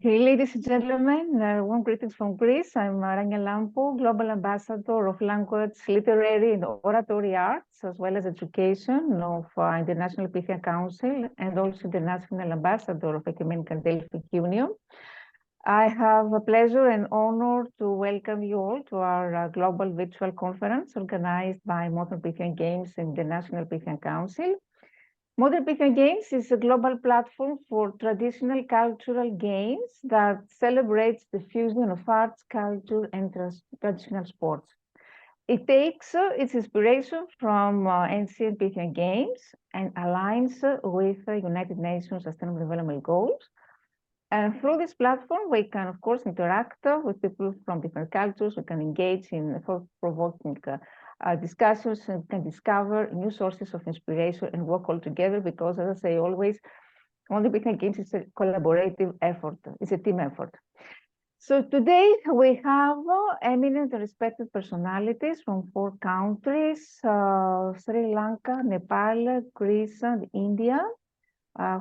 Okay, ladies and gentlemen, warm greetings from Greece. I'm Rania Lampou, Global Ambassador of Language, Literary and Oratory Arts, as well as Education of International Pythian Council, and also the National Ambassador of Ecumenical Delphic Union. I have a pleasure and honor to welcome you all to our global virtual conference organized by Modern Pythian Games and the National Pythian Council. Modern Pythian Games is a global platform for traditional cultural games that celebrates the fusion of arts, culture, and traditional sports. It takes its inspiration from ancient Pythian games and aligns with United Nations Sustainable Development Goals. And through this platform, we can, of course, interact with people from different cultures. We can engage in thought-provoking discussions and can discover new sources of inspiration and work all together because, as I say always, Modern Pythian Games is a collaborative effort. It's a team effort. So today we have eminent and respected personalities from 4 countries, Sri Lanka, Nepal, Greece, and India,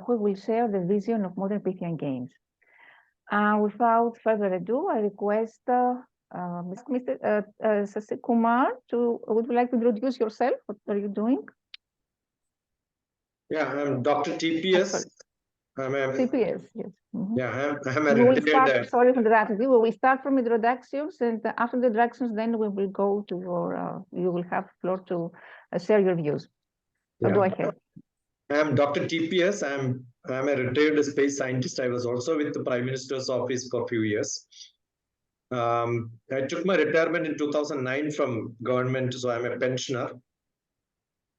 who will share the vision of Modern Pythian Games. Without further ado, I request Mr. Sasi Kumar would you like to introduce yourself? What are you doing? Yeah, I'm Dr. TPS. TPS, yes. Mm-hmm. Yeah, I'm a retired. Sorry for that. We will start from introductions, and after the introductions, then we will go to your. You will have the floor to share your views. So go ahead. I'm Dr. TPS. I'm a retired space scientist. I was also with the Prime Minister's office for a few years. I took my retirement in 2009 from government, so I'm a pensioner.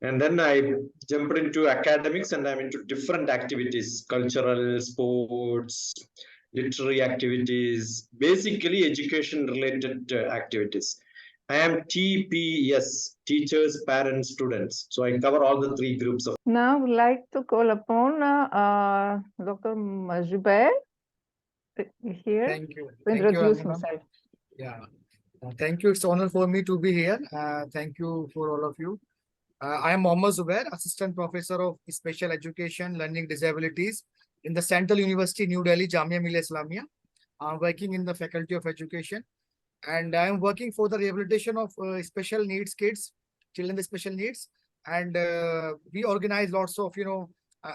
And then I jumped into academics, and I'm into different activities: cultural, sports, literary activities, basically education-related activities. I am TPS, teachers, parents, students. So I cover all the 3 groups of. Now I would like to call upon Dr. Zubair here. Thank you. To introduce himself. Yeah. Thank you. It's an honor for me to be here. Thank you for all of you. I am Mohammad Zubair, Assistant Professor of Special Education, Learning Disabilities in the Central University, New Delhi, Jamia Millia Islamia. I'm working in the Faculty of Education, and I am working for the rehabilitation of special needs kids, children with special needs. And we organize lots of,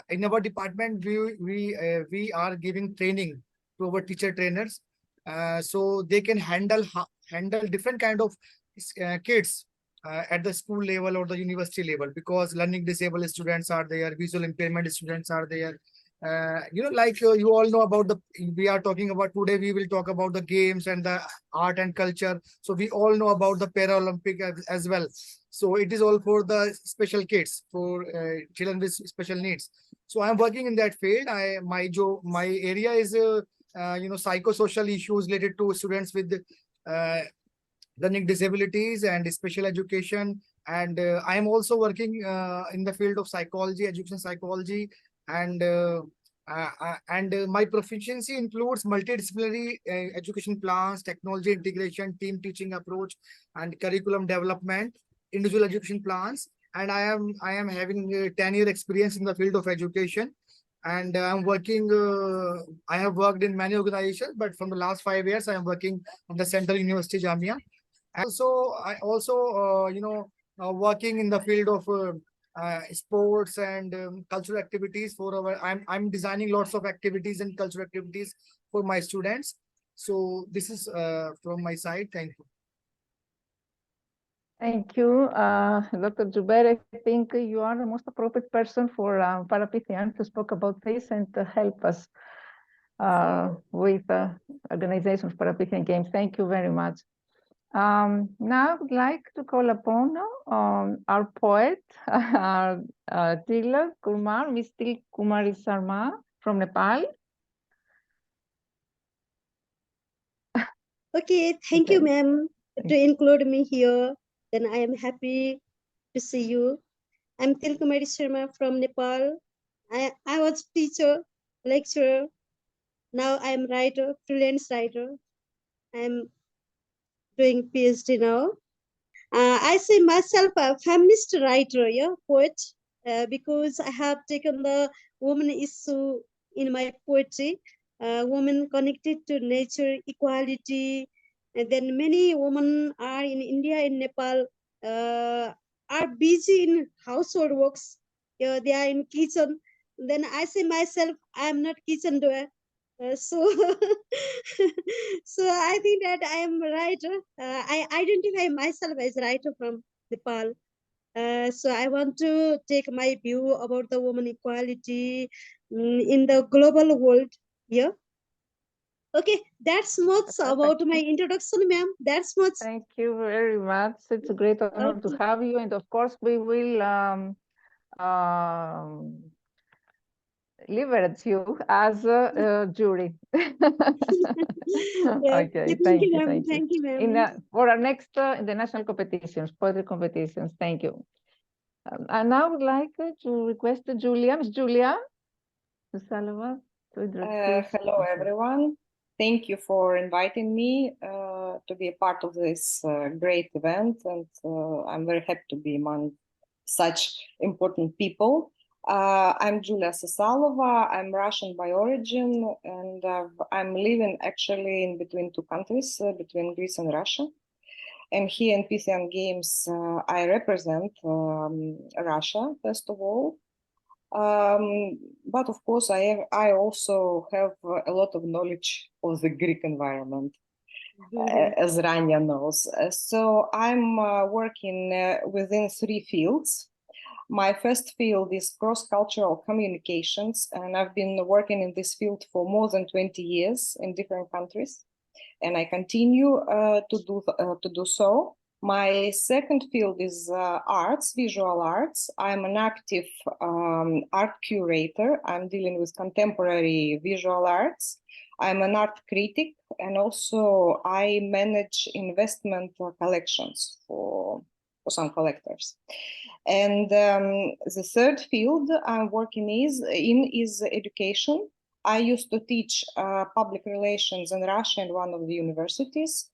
in our department, we are giving training to our teacher trainers, so they can handle different kind of kids at the school level or the university level, because learning disabled students are there, visual impairment students are there. You all know about we are talking about today, we will talk about the games and the art and culture. So we all know about the Paralympic as well. So it is all for the special kids, for children with special needs. So I'm working in that field. My area is psychosocial issues related to students with learning disabilities and special education. And I am also working in the field of psychology, education psychology, and my proficiency includes multidisciplinary education plans, technology integration, team teaching approach, and curriculum development, individual education plans. And I am having 10-year experience in the field of education. And I'm working, I have worked in many organizations, but from the last 5 years, I am working in the Central University, Jamia. And so I also, working in the field of sports and cultural activities for I'm designing lots of activities and cultural activities for my students. So this is from my side. Thank you. Thank you, Dr. Zubair. I think you are the most appropriate person for Parapythian to speak about this and to help us with the organization of Parapythian Games. Thank you very much. Now I would like to call upon our poet, Tilak Kumar, Miss Tilak Kumari Sharma from Nepal. Okay, thank you, ma'am, to include me here. Then I am happy to see you. I'm Tilak Kumari Sharma from Nepal. I was teacher, lecturer. Now I am writer, freelance writer. I am doing PhD now. I see myself a feminist writer, poet, because I have taken the woman issue in my poetry. women connected to nature, equality. And then many women are in India and Nepal are busy in household works. They are in kitchen. Then I say myself, I am not kitchen doer. So so I think that I am writer. I identify myself as writer from Nepal. So I want to take my view about the woman equality in the global world. Yeah. Okay, that's much about my introduction, ma'am. That's much. Thank you very much. It's a great honor to Okay. have you. And of course, we will leverage you as a jury. Yeah, Okay, thank you, thank you, ma'am. thank you. Thank you, ma'am. For our next international competitions, poetry competitions, thank you. And now I would like to request Julia, Miss Julia Salova, to introduce. Hello, everyone. Thank you for inviting me to be a part of this great event, and I'm very happy to be among such important people. I'm Julia Sasalova. I'm Russian by origin, and I'm living actually in between two countries, between Greece and Russia. And here in Pythian Games, I represent Russia, first of all. But of course, I also have a lot of knowledge of the Greek environment, as Rania knows. So I'm working within three fields. My first field is cross-cultural communications, and I've been working in this field for more than 20 years in different countries, and I continue to do so. My second field is arts, visual arts. I'm an active art curator. I'm dealing with contemporary visual arts. I'm an art critic, and also I manage investment collections for some collectors. And the third field I'm working is education. I used to teach public relations in Russia in one of the universities,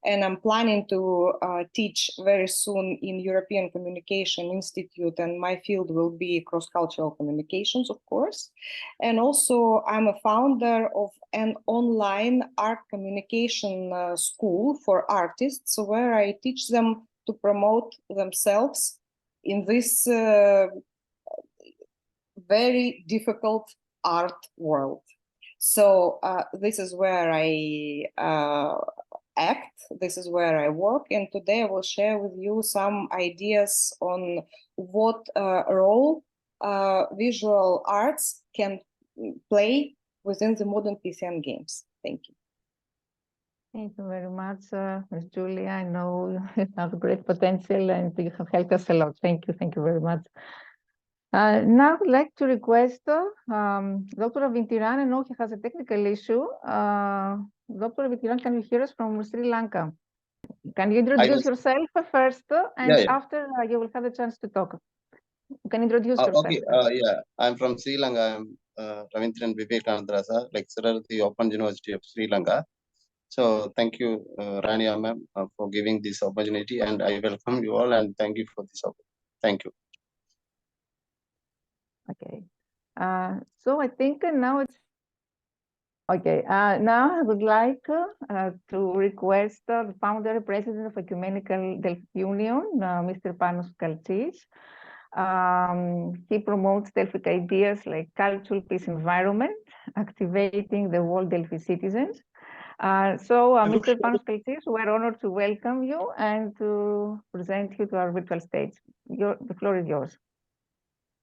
and I'm planning to teach very soon in European Communication Institute, and my field will be cross-cultural communications, of course. And also I'm a founder of an online art communication school for artists, where I teach them to promote themselves in this very difficult art world. So this is where I act, this is where I work, and today I will share with you some ideas on what role visual arts can play within the modern Pythian games. Thank you. Thank you very much, Ms. Julia. I know you have great potential and you have helped us a lot. Thank you very much. Now I'd like to request Dr. Avintiran. I know he has a technical issue. Dr. Avintiran, can you hear us from Sri Lanka? Can you introduce yourself first, and after you will have a chance to talk. You can introduce yourself. Okay, yeah, I'm from Sri Lanka. I'm Ravindran Vivekanandarasa, lecturer at the Open University of Sri Lanka. So thank you, Rania ma'am, for giving this opportunity, and I welcome you all and thank you for this opportunity. Thank you. Okay. So I think now it's okay. Now I would like to request the founder and president of Ecumenical Delphi Union, Mr. Panos Kaltsis. He promotes Delphic ideas like cultural peace environment, activating the world Delphi citizens. Mr. Panos Kaltsis, we're honored to welcome you and to present you to our virtual stage. The floor is yours.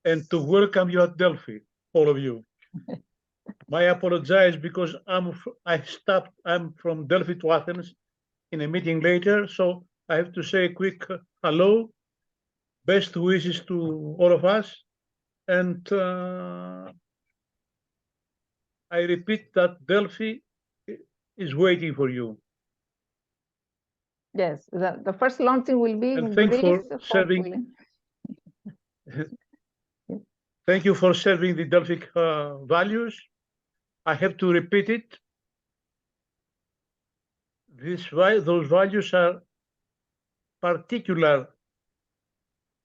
And to welcome you at Delphi, all of you. I apologize because I'm from Delphi to Athens in a meeting later, so I have to say a quick hello, best wishes to all of us, and I repeat that Delphi is waiting for you. Yes, the first launching will be in Greece, for serving. Thank you for serving the Delphic values. I have to repeat it. Those values are particular,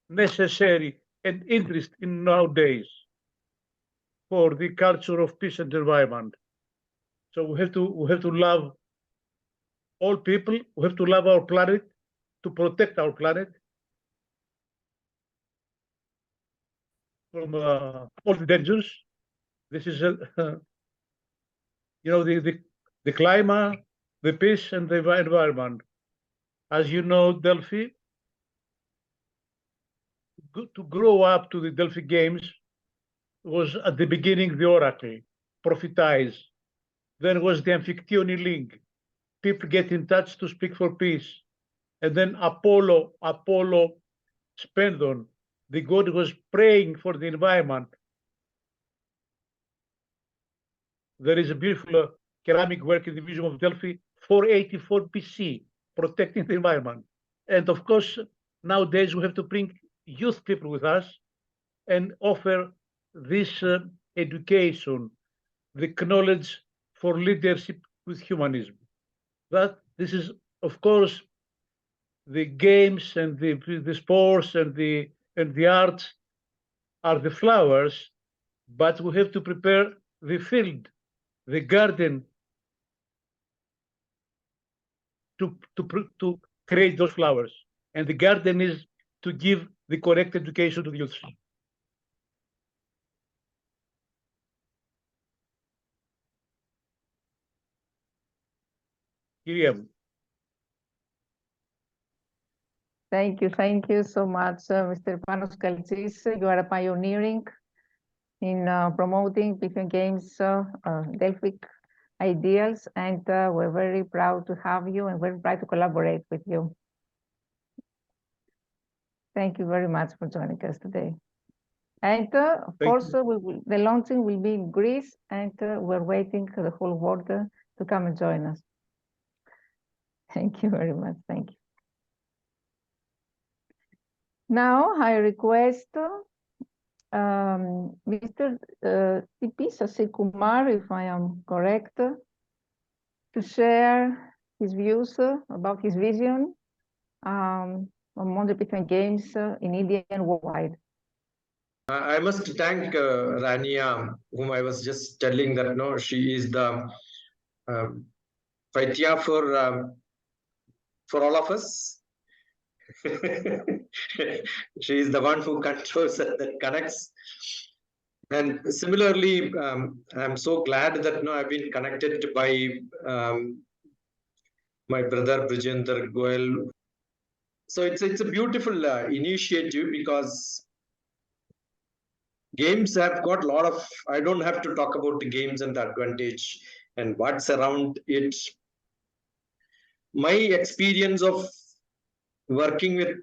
necessary, and interest in nowadays for the culture of peace and environment. So we have to love all people. We have to love our planet, to protect our planet from all the dangers. This is the climate, the peace, and the environment. As you know, Delphi, to grow up to the Delphi Games was at the beginning the oracle, prophetize. Then was the Amphictyony League. People get in touch to speak for peace. And then Apollo Spendon, the god was praying for the environment. There is a beautiful ceramic work in the Museum of Delphi, 484 BC, protecting the environment. And of course, nowadays we have to bring youth people with us and offer this education, the knowledge for leadership with humanism. That this is, of course, the games and the sports and the arts are the flowers, but we have to prepare the field, the garden, to create those flowers. And the garden is to give the correct education to the youth. Miriam. Thank you so much, Mr. Panos Kaltsis. You are pioneering in promoting Pythian Games Delphic ideals, and we're very proud to have you and very proud to collaborate with you. Thank you very much for joining us today. And of course, the launching will be in Greece, and we're waiting for the whole world to come and join us. Thank you very much. Thank you. Now I request Mr. T.P. Sasikumar, if I am correct, to share his views about his vision on Modern Pythian Games in India and worldwide. I must thank Rania, whom I was just telling that no, she is the Pythia for all of us. She is the one who controls and connects. And similarly, I'm so glad that I've been connected by my brother Brijender Goel. So it's a beautiful initiative, because games have got a lot of, I don't have to talk about the games and the advantage and what's around it. My experience of working with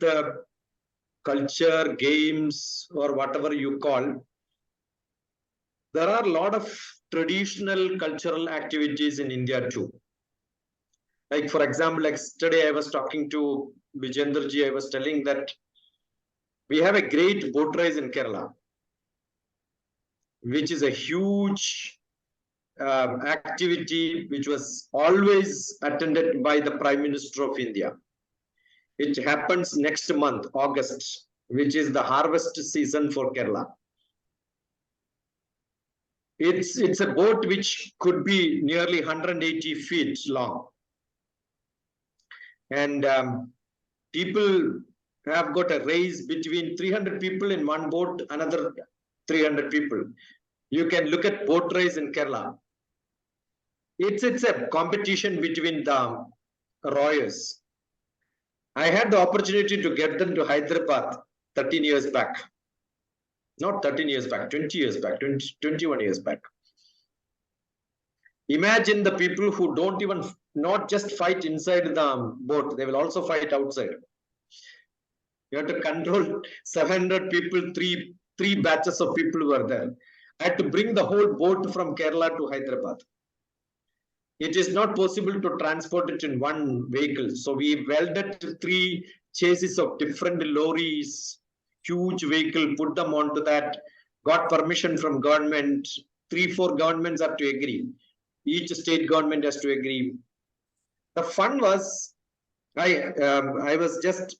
culture, games, or whatever you call, there are a lot of traditional cultural activities in India too. Like, for example, like yesterday I was talking to Vijendraji, I was telling that we have a great boat race in Kerala, which is a huge activity which was always attended by the Prime Minister of India. It happens next month, August, which is the harvest season for Kerala. It's a boat which could be nearly 180 feet long. And people have got a race between 300 people in one boat, another 300 people. You can look at boat race in Kerala. It's a competition between the rowers. I had the opportunity to get them to Hyderabad 13 years back. Not 13 years back, 20 years back, 21 years back. Imagine the people who don't even, not just fight inside the boat, they will also fight outside. You have to control 700 people, three batches of people were there. I had to bring the whole boat from Kerala to Hyderabad. It is not possible to transport it in one vehicle. So we welded 3 chassis of different lorries, huge vehicle, put them onto that, got permission from government. 3-4 governments have to agree. Each state government has to agree. The fun was, I was just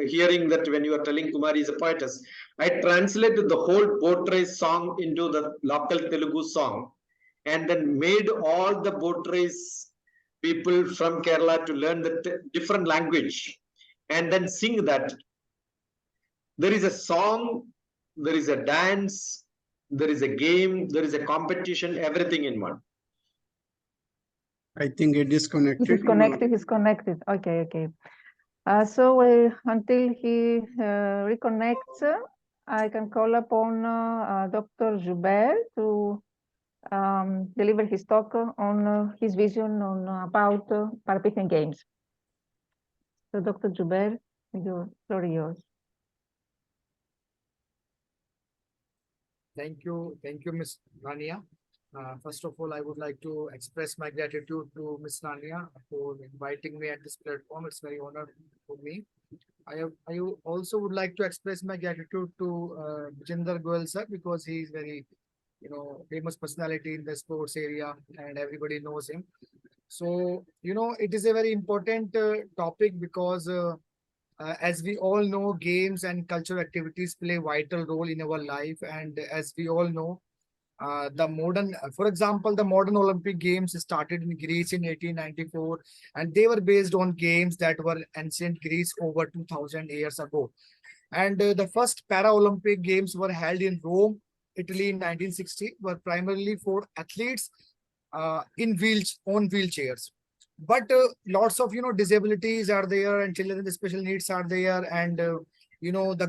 hearing that when you were telling Kumari is a poetess, I translated the whole boat race song into the local Telugu song. and then made all the boat race people from Kerala to learn the different language and then sing that. There is a song, there is a dance, there is a game, there is a competition, everything in one. I think it is connected. He's connected. He's connected. Okay, okay. So until he reconnects, I can call upon Dr. Joubert to deliver his talk on his vision on about Parapythian Games. So, Dr. Joubert, the floor is yours. Thank you, Ms. Rania. First of all, I would like to express my gratitude to Ms. Rania for inviting me at this platform. It's very honored for me. I also would like to express my gratitude to Jinder Goel sir, because he is very, famous personality in the sports area and everybody knows him. So, it is a very important topic because as we all know, games and cultural activities play a vital role in our life. And as we all know, for example, the modern Olympic Games started in Greece in 1894, and they were based on games that were ancient Greece over 2000 years ago. And the first Paralympic Games were held in Rome, Italy in 1960, were primarily for athletes on wheelchairs. But lots of disabilities are there, and children with special needs are there, and the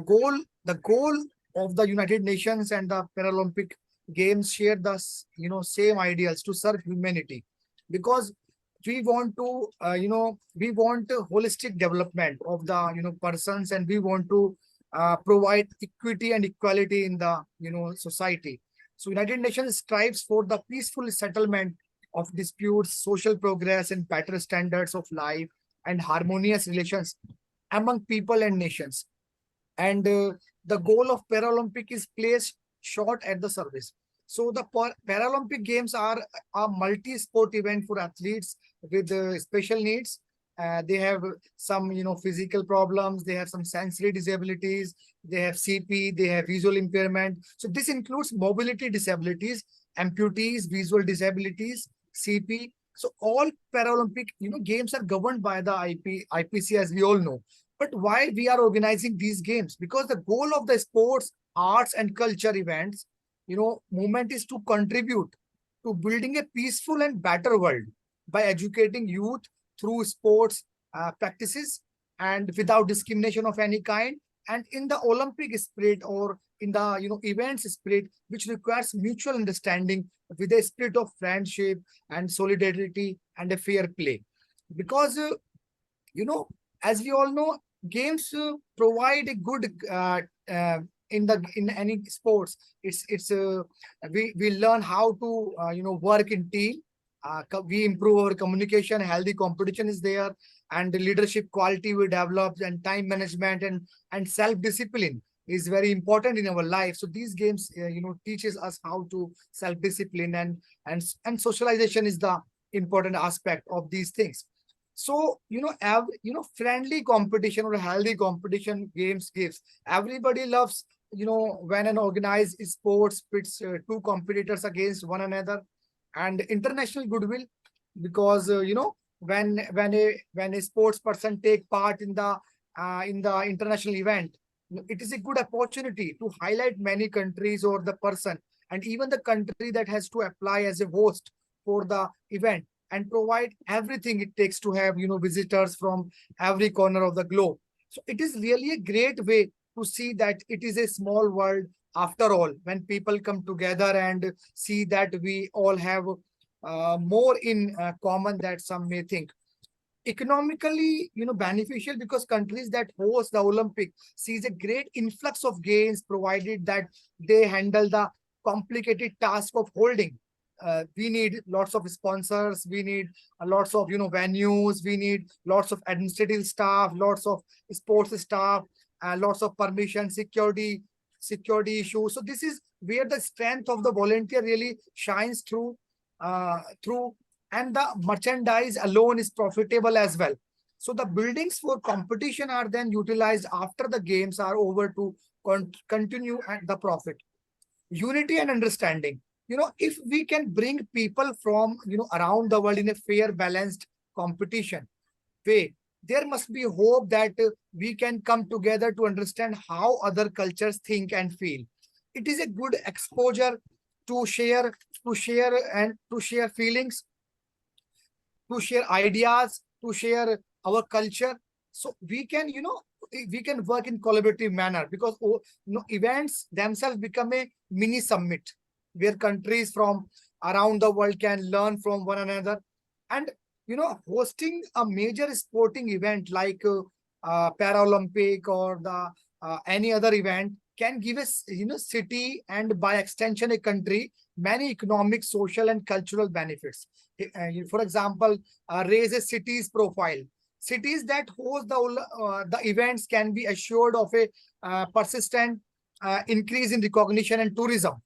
goal of the United Nations and the Paralympic Games share the same ideals to serve humanity, because we want to we want a holistic development of the persons, and we want to provide equity and equality in the society. So United Nations strives for the peaceful settlement of disputes, social progress, and better standards of life and harmonious relations among people and nations. And the goal of Paralympic is placed short at the service. So the Paralympic Games are a multi-sport event for athletes with special needs. They have some, physical problems. They have some sensory disabilities. They have CP. They have visual impairment. So this includes mobility disabilities, amputees, visual disabilities, CP. So all Paralympic, games are governed by the IPC, as we all know. But why we are organizing these games? Because the goal of the sports, arts, and culture events, movement is to contribute to building a peaceful and better world by educating youth through sports practices and without discrimination of any kind, and in the Olympic spirit, or in the events spirit, which requires mutual understanding with a spirit of friendship and solidarity and a fair play. Because as we all know, games provide a good in any sports. We learn how to work in team. We improve our communication, healthy competition is there, and the leadership quality we develop, and time management and self-discipline is very important in our life. So these games teaches us how to self-discipline, and socialization is the important aspect of these things. So friendly competition or healthy competition games gives. Everybody loves when an organized sports pits two competitors against one another, and international goodwill, because when a sports person take part in the international event, it is a good opportunity to highlight many countries or the person, and even the country that has to apply as a host for the event, and provide everything it takes to have visitors from every corner of the globe. So it is really a great way to see that it is a small world after all, when people come together and see that we all have more in common than some may think. Economically, beneficial, because countries that host the Olympic sees a great influx of gains, provided that they handle the complicated task of holding. We need lots of sponsors, we need lots of venues, we need lots of administrative staff, lots of sports staff, lots of permission, security issues. So this is where the strength of the volunteer really shines through, and the merchandise alone is profitable as well. So the buildings for competition are then utilized after the games are over to continue at the profit. Unity and understanding. if we can bring people from, around the world in a fair, balanced competition way, there must be hope that we can come together to understand how other cultures think and feel. It is a good exposure to share feelings, to share ideas, to share our culture. So we can, we can work in collaborative manner, because events themselves become a mini summit where countries from around the world can learn from one another. And hosting a major sporting event like Paralympic or the any other event can give us, city, and by extension a country, many economic, social, and cultural benefits. For example, raise a city's profile. Cities that host the events can be assured of a persistent increase in recognition and tourism.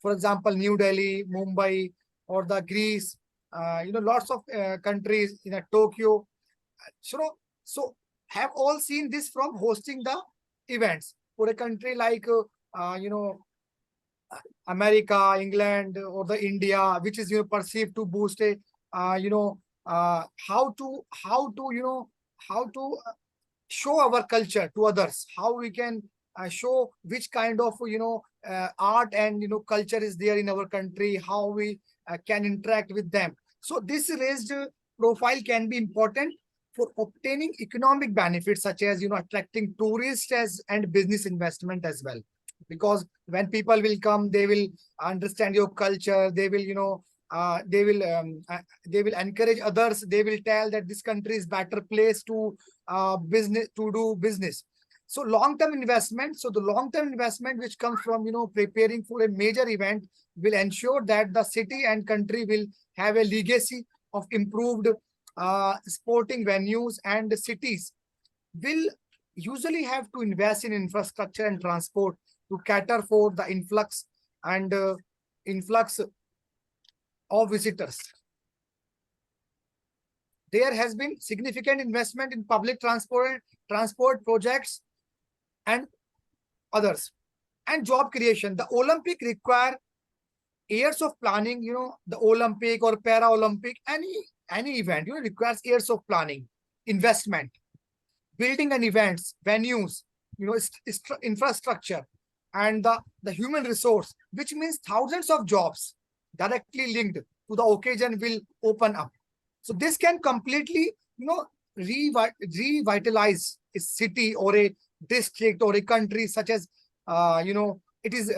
For example, New Delhi, Mumbai, or the Greece, lots of countries in Tokyo. So have all seen this from hosting the events. For a country like, America, England, or the India, which is, perceived to boost a, how to show our culture to others, how we can show which kind of, art and, culture is there in our country, how we can interact with them. So this raised profile can be important for obtaining economic benefits, such as, attracting tourists and business investment as well. Because when people will come, they will understand your culture. They will, they will encourage others. They will tell that this country is better place to do business. So long-term investment. So the long-term investment which comes from, preparing for a major event will ensure that the city and country will have a legacy of improved sporting venues, and cities will usually have to invest in infrastructure and transport to cater for the influx of visitors. There has been significant investment in public transport projects and others. And job creation. The Olympic require years of planning. The Olympic or Paralympic, any event, requires years of planning, investment, building and events, venues, infrastructure, and the human resource, which means thousands of jobs directly linked to the occasion will open up. So this can completely, revitalize a city or a district or a country, such as, it is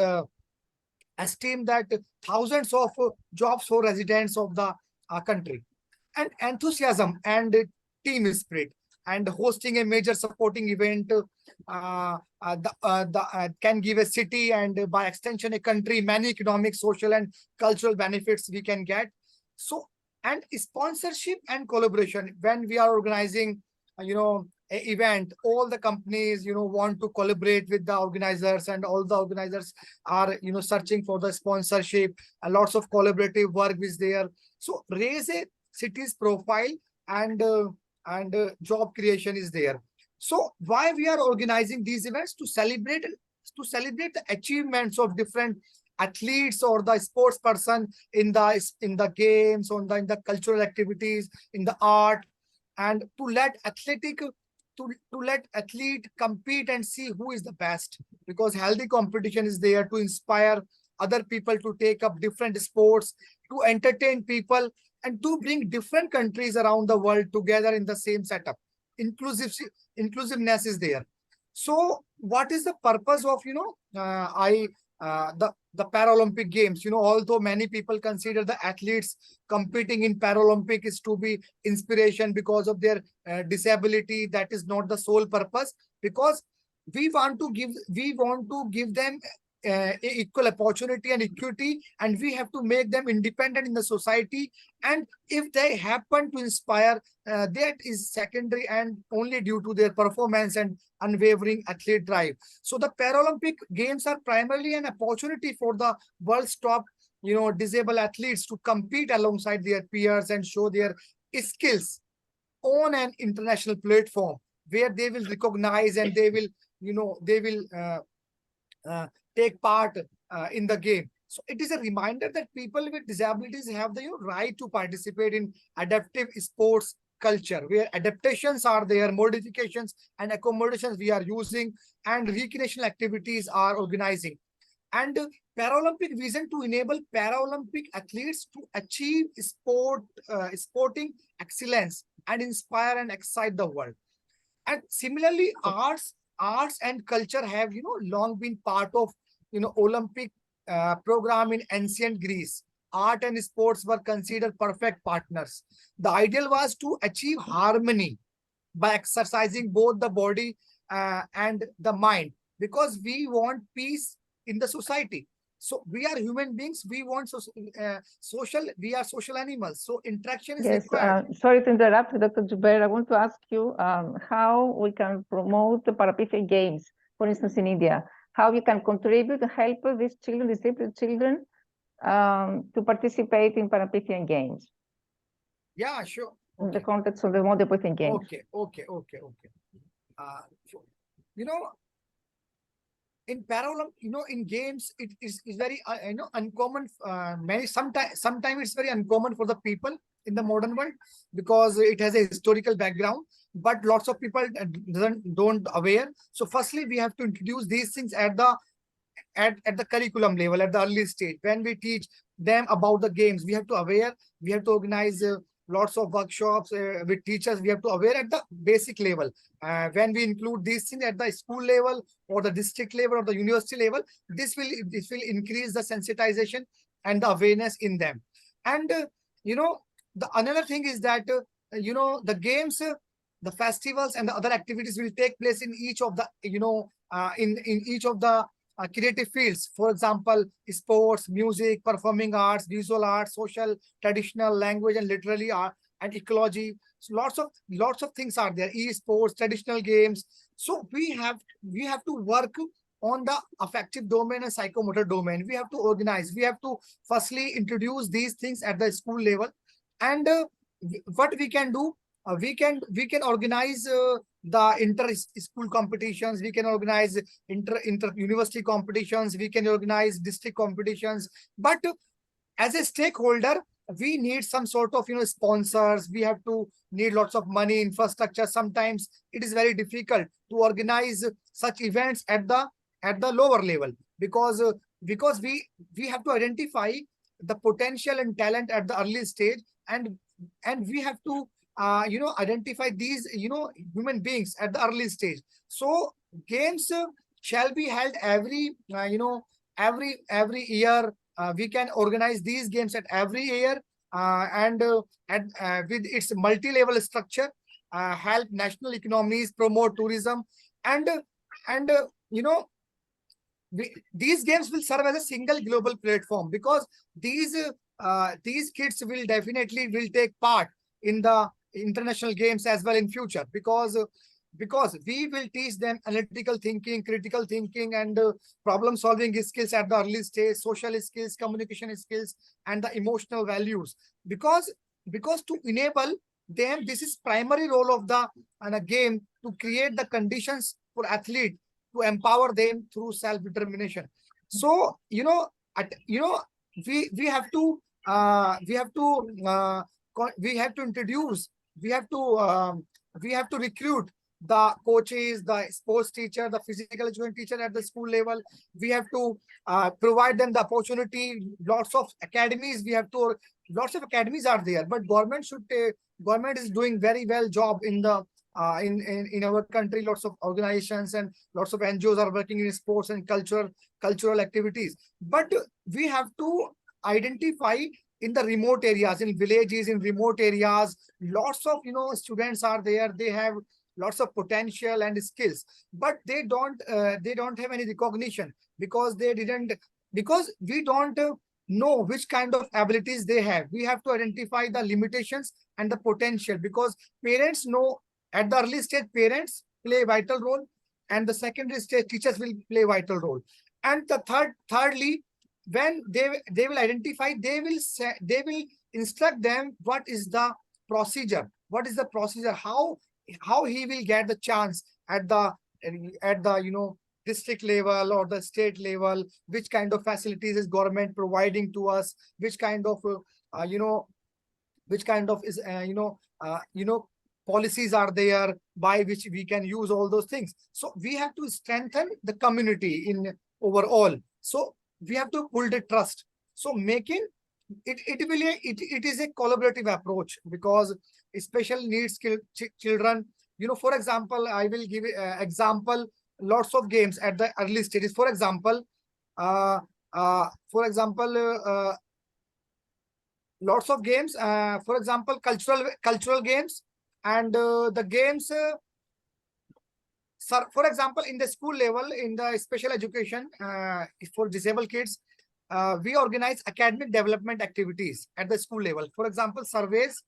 esteemed that thousands of jobs for residents of the country. And enthusiasm and team spirit, and hosting a major supporting event can give a city, and by extension a country, many economic, social, and cultural benefits we can get. So, and sponsorship and collaboration. When we are organizing, an event, all the companies, want to collaborate with the organizers, and all the organizers are, searching for the sponsorship, and lots of collaborative work is there. So raise a city's profile, and job creation is there. So why we are organizing these events? To celebrate the achievements of different athletes or the sports person in the games, in the cultural activities, in the art, and to let athlete compete and see who is the best, because healthy competition is there to inspire other people to take up different sports, to entertain people, and to bring different countries around the world together in the same setup. Inclusiveness is there. So what is the purpose of, the Paralympic Games? Although many people consider the athletes competing in Paralympic is to be inspiration because of their disability, that is not the sole purpose, because we want to give them equal opportunity and equity, and we have to make them independent in the society. And if they happen to inspire, that is secondary and only due to their performance and unwavering athlete drive. So the Paralympic Games are primarily an opportunity for the world's top, disabled athletes to compete alongside their peers and show their skills on an international platform, where they will recognize, and they will take part in the game. So it is a reminder that people with disabilities have the right to participate in adaptive sports culture, where adaptations are there, modifications and accommodations we are using, and recreational activities are organizing. And Paralympic vision to enable Paralympic athletes to achieve sporting excellence and inspire and excite the world. And similarly, arts and culture have long been part of Olympic program in ancient Greece. Art and sports were considered perfect partners. The ideal was to achieve harmony by exercising both the body and the mind, because we want peace in the society. So we are human beings. We want social. We are social animals. So interaction is required. Sorry to interrupt, Dr. Jubair. I want to ask you how we can promote the Parapythian Games, for instance, in India. How you can contribute to help these children, disabled children, to participate in Parapythian Games. Yeah, sure. Okay. In the context of the Modern Pythian Games. Okay. In Paralympic, in games, it is very uncommon. Sometimes it's very uncommon for the people in the modern world because it has a historical background. But lots of people don't aware. So firstly, we have to introduce these things at the curriculum level, at the early stage. When we teach them about the games, we have to aware. We have to organize lots of workshops with teachers. We have to aware at the basic level. When we include these things at the school level or the district level or the university level, this will increase the sensitization and the awareness in them. And the another thing is that the games, the festivals and the other activities will take place in each of the in each of the creative fields. For example, sports, music, performing arts, visual arts, social, traditional, language and literary art, and ecology. So lots of things are there. E-sports, traditional games. So we have to work on the affective domain and psychomotor domain. We have to organize. We have to firstly introduce these things at the school level. And what we can do, we can organize the inter-school competitions. We can organize inter-university competitions. We can organize district competitions. But as a stakeholder, we need some sort of sponsors. We have to need lots of money, infrastructure. Sometimes it is very difficult to organize such events at the lower level because we have to identify the potential and talent at the early stage, and we have to identify these human beings at the early stage. So games shall be held every year. We can organize these games at every year, and with its multi-level structure, help national economies, promote tourism, and these games will serve as a single global platform, because these kids will definitely take part in the international games as well in future, because we will teach them analytical thinking, critical thinking, and problem solving skills at the early stage, social skills, communication skills, and the emotional values. Because to enable them, this is primary role of the game, to create the conditions for athlete to empower them through self-determination. So we have to introduce, we have to recruit the coaches, the sports teacher, the physical education teacher at the school level. We have to provide them the opportunity. Lots of academies are there, but government is doing very well job in the in our country. Lots of organizations and lots of NGOs are working in sports and cultural activities. But we have to identify in the remote areas, in villages, in remote areas, lots of students are there. They have lots of potential and skills, but they don't have any recognition, because we don't know which kind of abilities they have. We have to identify the limitations and the potential, because parents know at the early stage. Parents play a vital role, and the secondary stage teachers will play a vital role. And the thirdly, when they will identify, they will instruct them what is the procedure, how he will get the chance at the district level or the state level, which kind of facilities is government providing to us, which kind of which kind of is policies are there by which we can use all those things. So we have to strengthen the community in overall. So we have to build a trust. So making it is a collaborative approach, because special needs children, for example, I will give example, lots of games at the early stages. For example, lots of games, for example, cultural games, and the games, for example, in the school level, in the special education for disabled kids, we organize academic development activities at the school level. For example, surveys,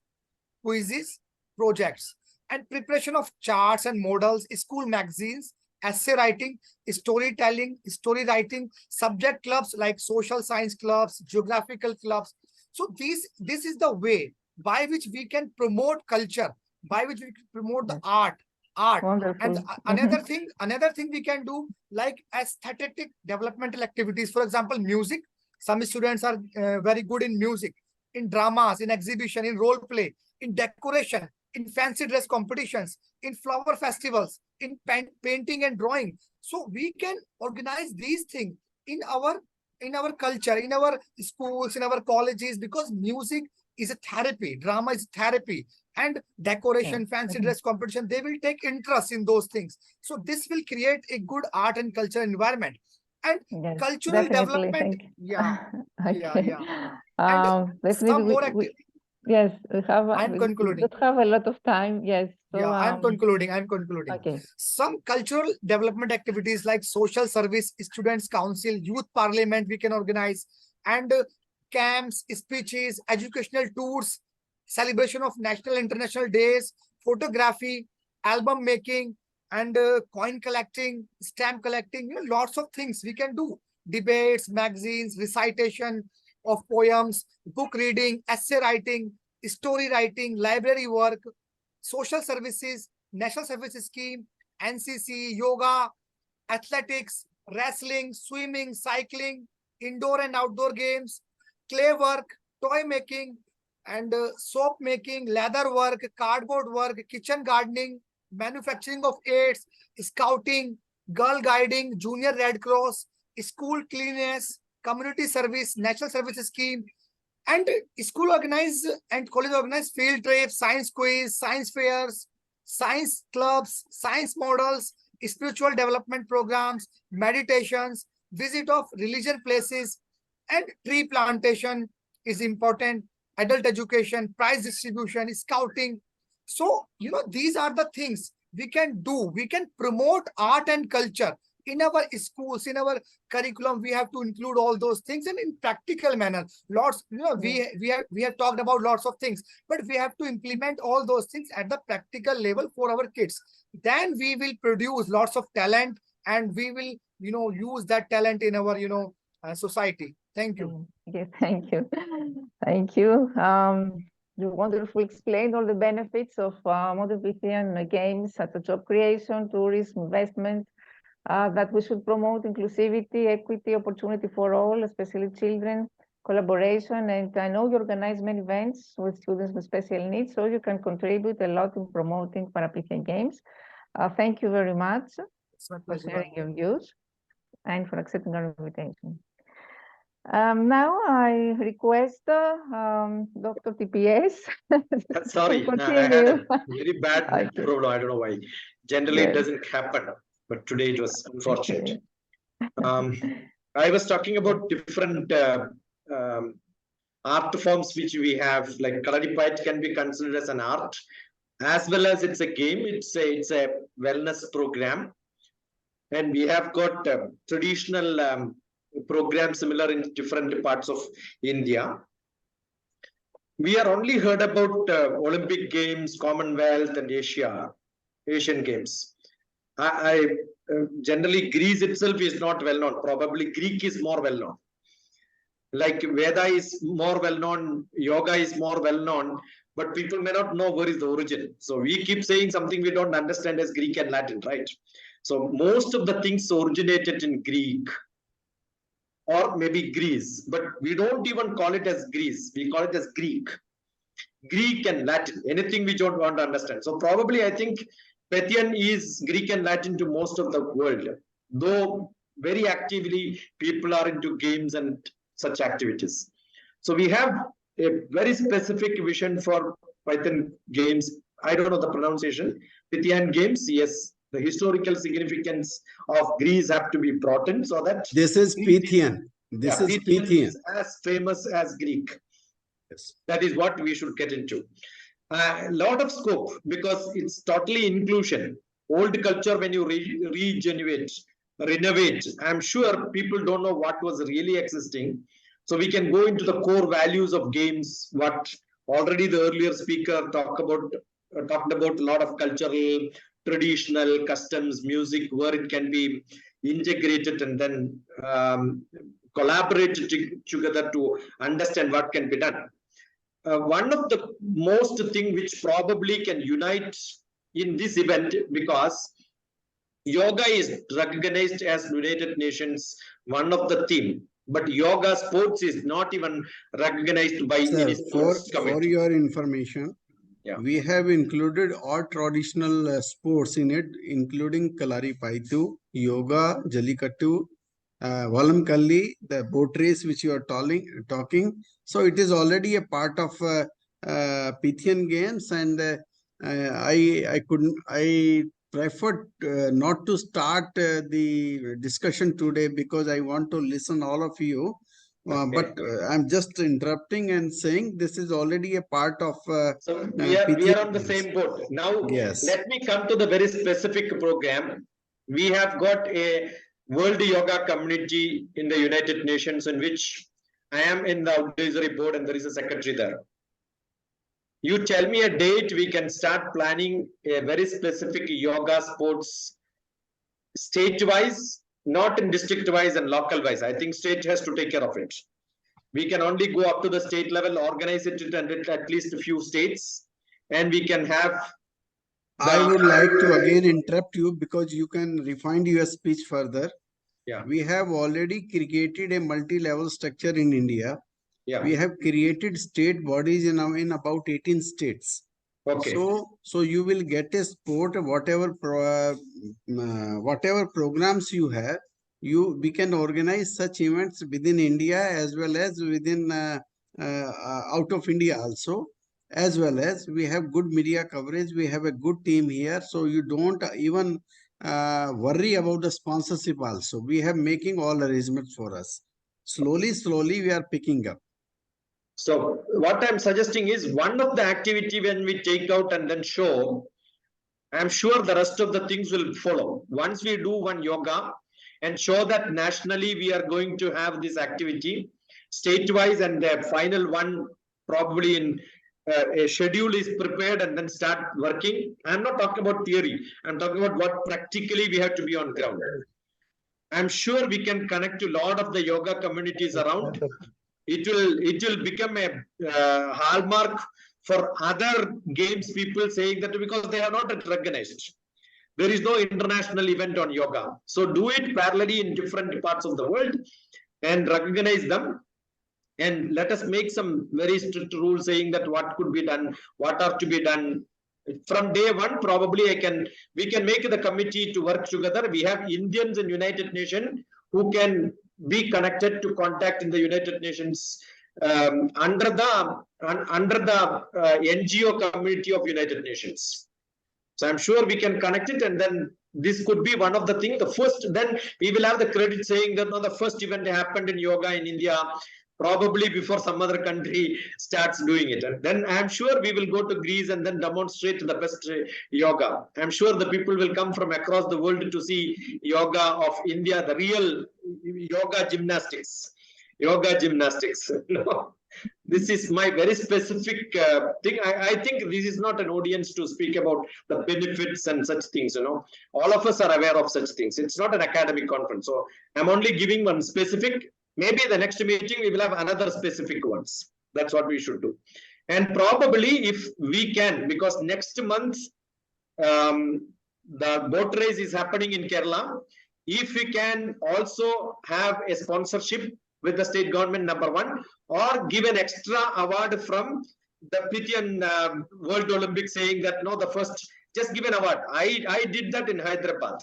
quizzes, projects, and preparation of charts and models, school magazines, essay writing, storytelling, story writing, subject clubs like social science clubs, geographical clubs. So this is the way by which we can promote culture, by which we can promote the art. Wonderful. And another thing we can do, like aesthetic developmental activities. For example, music. Some students are very good in music, in dramas, in exhibition, in role play, in decoration, in fancy dress competitions, in flower festivals, in painting and drawing. So we can organize these things in our culture, in our schools, in our colleges, because music is a therapy, drama is therapy, and decoration, fancy dress competition, they will take interest in those things. So this will create a good art and culture environment. And cultural development. And some more yes, we have. I'm concluding. We don't have a lot of time. Yes. So, I'm concluding. Okay. Some cultural development activities like social service, students council, youth parliament, we can organize, and camps, speeches, educational tours, celebration of national international days, photography, album making, and coin collecting, stamp collecting, lots of things we can do. Debates, magazines, recitation of poems, book reading, essay writing, story writing, library work, social services, national services scheme, NCC, yoga, athletics, wrestling, swimming, cycling, indoor and outdoor games, clay work, toy making, and soap making, leather work, cardboard work, kitchen gardening, manufacturing of aids, scouting, girl guiding, junior Red Cross, school cleanliness, community service, national services scheme, and school organize and college organize field trips, science quiz, science fairs, science clubs, science models, spiritual development programs, meditations, visit of religion places, and tree plantation is important, adult education, prize distribution, scouting. So, these are the things we can do. We can promote art and culture in our schools, in our curriculum. We have to include all those things, and in practical manner. Lots, we have talked about lots of things, but we have to implement all those things at the practical level for our kids. Then we will produce lots of talent, and we will, use that talent in our, society. Thank you. Okay, thank you. Thank you. You wonderfully explained all the benefits of Modern Pythian Games, such as job creation, tourism, investment, that we should promote inclusivity, equity, opportunity for all, especially children, collaboration. And I know you organize many events with students with special needs, so you can contribute a lot in promoting Parapythian Games. Thank you very much for sharing your views and for accepting our invitation. Now I request Dr. TPS. Sorry, I had a very bad problem. I don't know why. Generally, it doesn't happen, but today it was unfortunate. I was talking about different art forms which we have, like Kaladipayat can be considered as an art, as well as it's a game. It's a wellness program, and we have got traditional programs similar in different parts of India. We are only heard about Olympic Games, Commonwealth, and Asian Games. Generally, Greece itself is not well known. Probably Greek is more well known. Like Veda is more well known, yoga is more well known, but people may not know where is the origin. So we keep saying something we don't understand as Greek and Latin, right? So most of the things originated in Greek or maybe Greece, but we don't even call it as Greece. We call it as Greek. Greek and Latin, anything we don't want to understand. So probably I think Pythian is Greek and Latin to most of the world, though very actively people are into games and such activities. So we have a very specific vision for Python games. I don't know the pronunciation. Pythian games, yes. The historical significance of Greece have to be brought in so that This is Pythian. This is Pythian. is as famous as Greek. Yes. That is what we should get into. A lot of scope because it's totally inclusion. Old culture, when you regenerate, renovate, I'm sure people don't know what was really existing. So we can go into the core values of games, what already the earlier speaker talked about a lot of cultural, traditional customs, music, where it can be integrated and then collaborated together to understand what can be done. One of the most thing which probably can unite in this event, because yoga is recognized as United Nations one of the theme, but yoga sports is not even recognized by Sir, any sports for committee. your information, Yeah. we have included all traditional sports in it, including Kalari Paitu, yoga, Jallikattu, Valamkalli, the boat race which you are talking. So it is already a part of Pythian games, and I preferred not to start the discussion today because I want to listen all of you. But I'm just interrupting and saying this is already a part of. So we are on the same boat. Now, yes. Let me come to the very specific program. We have got a World Yoga Community in the United Nations, in which I am in the advisory board and there is a secretary there. You tell me a date, we can start planning a very specific yoga sports state-wise, not in district-wise and local-wise. I think state has to take care of it. We can only go up to the state level, organize it at least a few states, and we can have. I would like to again interrupt you because you can refine your speech further. Yeah. We have already created a multi-level structure in India. Yeah. We have created state bodies in about 18 states. Okay. So you will get a sport, whatever programs you have, we can organize such events within India as well as within out of India also, as well as we have good media coverage. We have a good team here, so you don't even worry about the sponsorship also. We have making all arrangements for us. Slowly we are picking up. So what I'm suggesting is one of the activity when we take out and then show, I'm sure the rest of the things will follow. Once we do one yoga and show that nationally we are going to have this activity state-wise, and the final one probably in a schedule is prepared and then start working. I'm not talking about theory. I'm talking about what practically we have to be on ground. I'm sure we can connect to a lot of the yoga communities around. It will become a hallmark for other games people saying that because they are not recognized. There is no international event on yoga. So do it parallelly in different parts of the world and recognize them. And let us make some very strict rules saying that what could be done, what are to be done. From day one, probably we can make the committee to work together. We have Indians in United Nations who can be connected to contact in the United Nations under the NGO community of United Nations. So I'm sure we can connect it, and then this could be one of the things. The first, then we will have the credit saying that no, the first event happened in yoga in India, probably before some other country starts doing it. And then I'm sure we will go to Greece and then demonstrate the best yoga. I'm sure the people will come from across the world to see yoga of India, the real yoga gymnastics. Yoga gymnastics. This is my very specific thing. I think this is not an audience to speak about the benefits and such things. All of us are aware of such things. It's not an academic conference. So I'm only giving one specific. Maybe the next meeting we will have another specific ones. That's what we should do. And probably if we can, because next month the boat race is happening in Kerala. If we can also have a sponsorship with the state government, number one, or give an extra award from the Pythian World Olympics, saying that no, the first, just give an award. I did that in Hyderabad.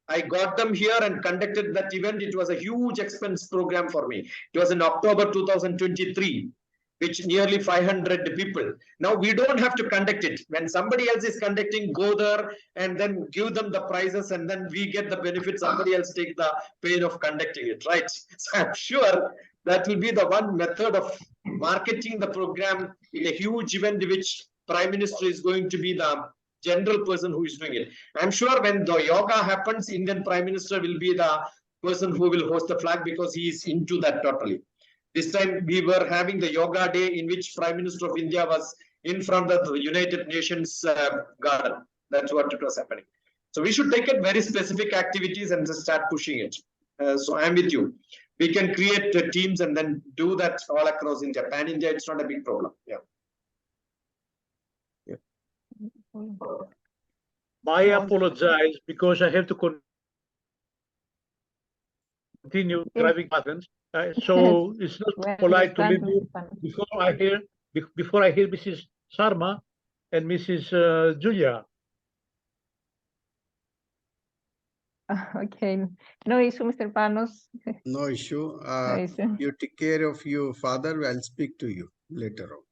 I got them here and conducted that event. It was a huge expense program for me. It was in October 2023, which nearly 500 people. Now we don't have to conduct it. When somebody else is conducting, go there and then give them the prizes, and then we get the benefit. Somebody else take the pain of conducting it, right? So I'm sure that will be the one method of marketing the program in a huge event, which Prime Minister is going to be the general person who is doing it. I'm sure when the yoga happens, Indian Prime Minister will be the person who will host the flag, because he is into that totally. This time we were having the yoga day in which Prime Minister of India was in front of the United Nations garden. That's what it was happening. So we should take it very specific activities and just start pushing it. So I'm with you. We can create teams and then do that all across India. Pan India, it's not a big problem. Yeah. I apologize because I have to continue driving Athens. So it's not polite to leave you before I hear Mrs. Sharma and Mrs. Julia. Okay, no issue, Mr. Panos. No issue. No issue. You take care of your father. I'll speak to you later on.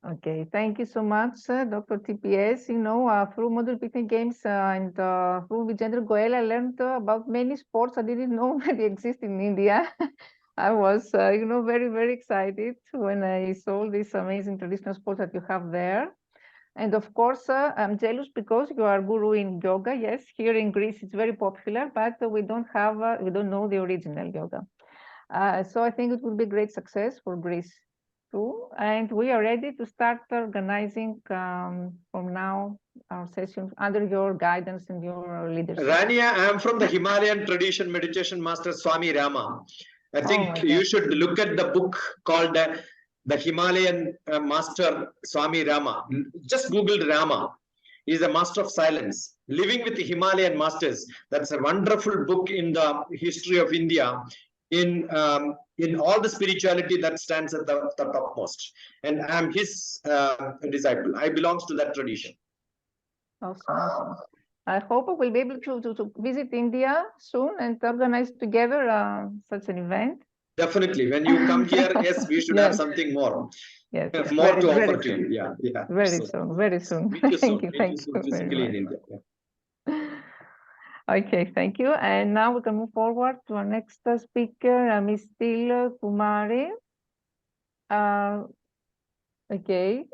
Okay, thank you so much, Dr. TPS. You know, through Modern Pythian Games and through Vijendra Goel, I learned about many sports I didn't know that they exist in India. I was, you know, very, very excited when I saw this amazing traditional sport that you have there. And of course, I'm jealous because you are guru in yoga. Yes, here in Greece, it's very popular, but we don't have, we don't know the original yoga. So I think it will be a great success for Greece too. And we are ready to start organizing from now our sessions under your guidance and your leadership. Rania, I am from the Himalayan tradition meditation master Swami Rama. I think you should look at the book called the Himalayan master Swami Rama. Just Google Rama. He is a master of silence. Living with the Himalayan masters. That's a wonderful book in the history of India. In all the spirituality that stands at the topmost. And I am his disciple. I belong to that tradition. Awesome, awesome. I hope we'll be able to visit India soon and organize together such an event. Definitely. When you come here, yes, we should have something more. Yes, yes, more very, to very offer soon. to you. Yeah, yeah. Very soon, very soon. Thank you. Thank you Physically in India. Yeah. Okay, thank you. And now we can move forward to our next speaker, Ms. Til Kumari. Okay,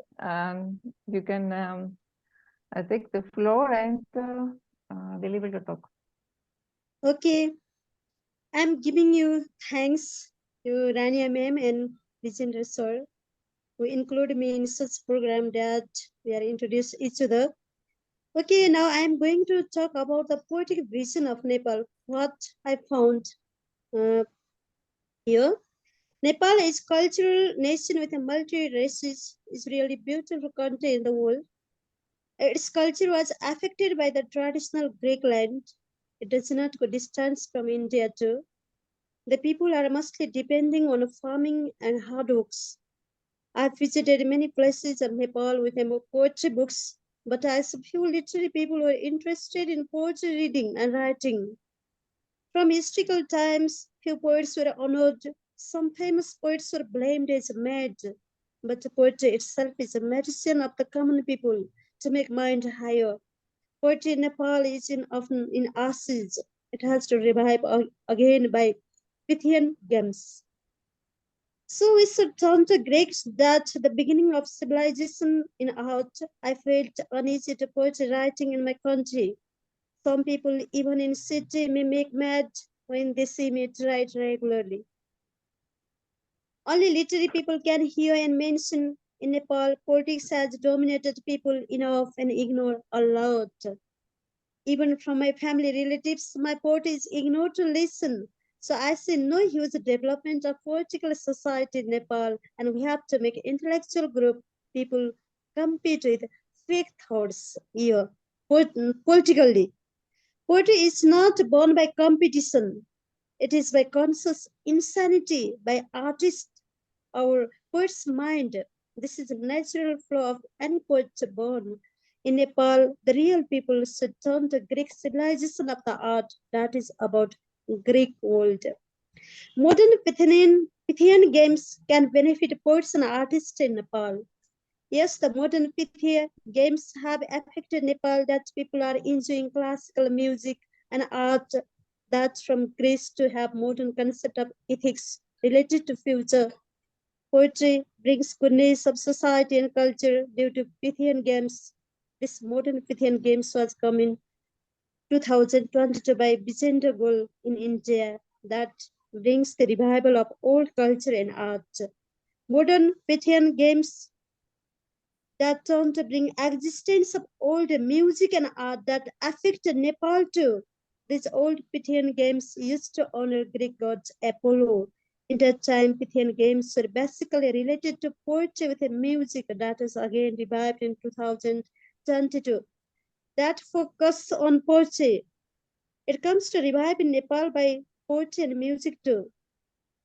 you can take the floor and deliver your talk. Okay, I'm giving you thanks to Rania ma'am and Vijendra sir, who include me in such program that we are introduced each other. Okay, now I'm going to talk about the poetic vision of Nepal, what I found here. Nepal is a cultural nation with a multi-races, is really beautiful country in the world. Its culture was affected by the traditional Greek land. It does not go distance from India too. The people are mostly depending on farming and hard works. I've visited many places in Nepal with poetry books, but as few literary people were interested in poetry reading and writing. From historical times, few poets were honored. Some famous poets were blamed as mad, but poetry itself is a medicine of the common people to make mind higher. Poetry in Nepal is often in ashes. It has to revive again by Pythian Games. So we should turn to Greeks that the beginning of civilization in art. I felt uneasy to poetry writing in my country. Some people, even in city, may make mad when they see me write regularly. Only literary people can hear and mention in Nepal, politics has dominated people enough and ignore a lot. Even from my family relatives, my poetry is ignored to listen. So I see no huge development of political society in Nepal, and we have to make intellectual group people compete with fake thoughts here politically. Poetry is not born by competition. It is by conscious insanity, by artists, our poet's mind. This is a natural flow of any poet born. In Nepal, the real people should turn to Greek civilization of the art that is about Greek world. Modern Pythian games can benefit poets and artists in Nepal. Yes, the modern Pythian games have affected Nepal that people are enjoying classical music and art that's from Greece to have modern concept of ethics related to future. Poetry brings goodness of society and culture due to Pythian games. This modern Pythian games was come in 2022 by Vicente Gol in India that brings the revival of old culture and art. Modern Pythian games that turn to bring existence of old music and art that affect Nepal too. These old Pythian games used to honor Greek gods Apollo. In that time, Pythian games were basically related to poetry with a music that was again revived in 2022. That focus on poetry. It comes to revive in Nepal by poetry and music too.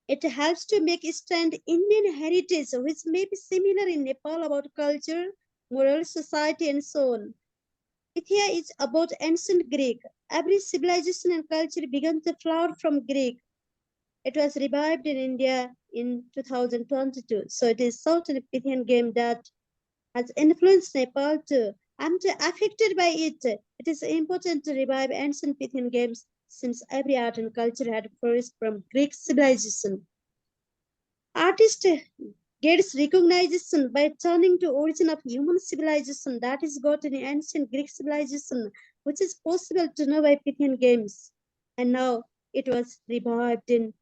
It helps to make stand Indian heritage, which may be similar in Nepal about culture, moral society, and so on. Pythia is about ancient Greek. Every civilization and culture began to flower from Greek. It was revived in India in 2022. So it is certainly a Pythian game that has influenced Nepal too. I'm too affected by it. It is important to revive ancient Pythian games since every art and culture had flourished from Greek civilization. Artist gets recognition by turning to origin of human civilization that is got in ancient Greek civilization, which is possible to know by Pythian games. And now it was revived in